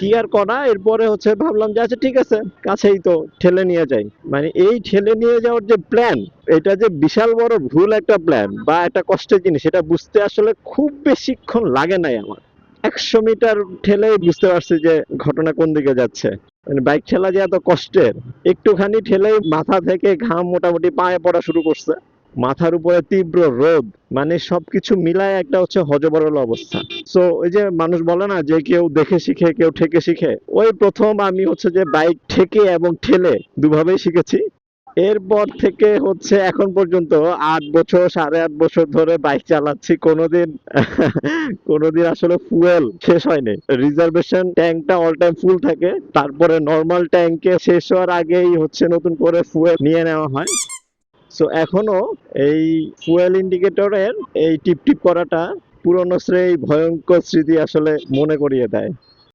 কি আর করা, এরপরে হচ্ছে ভাবলাম যে আচ্ছা ঠিক আছে, কাছেই তো, ঠেলে নিয়ে যাই। মানে এই ঠেলে নিয়ে যাওয়ার যে প্ল্যান, এটা যে বিশাল বড় ভুল একটা প্ল্যান বা একটা কষ্টের জিনিস, এটা বুঝতে আসলে খুব বেশিক্ষণ লাগে নাই আমার। 100 মিটার ঠেলেই বুঝতে পারছি যে ঘটনা কোন দিকে যাচ্ছে। মানে বাইক ঠেলা যে এত কষ্টের, একটুখানি ঠেলেই মাথা থেকে ঘাম মোটামুটি পায়ে পড়া শুরু করছে, মাথার উপরে তীব্র রোদ, মানে সবকিছু মিলায় একটা হচ্ছে হযবরল অবস্থা। সো ওই যে মানুষ বলে না যে কেউ দেখে শিখে কেউ ঠেকে শিখে, ওই প্রথম আমি হচ্ছে যে বাইক ঠেকে এবং ঠেলে দুভাবেই শিখেছি। এরপর থেকে হচ্ছে এখন পর্যন্ত 8 বছর, 8.5 বছর ধরে বাইক চালাচ্ছি, কোনোদিন কোনোদিন আসলে ফুয়েল শেষ হয়নি। রিজার্ভেশন ট্যাঙ্কটা অল টাইম ফুল থাকে, তারপরে নর্মাল ট্যাঙ্কে শেষ হওয়ার আগেই হচ্ছে নতুন করে ফুয়েল নিয়ে নেওয়া হয়। সো এখনো এই ফুয়েল ইন্ডিকেটরের এই টিপ টিপ করাটা পুরনো সেই ভয়ঙ্কর স্মৃতি আসলে মনে করিয়ে দেয়।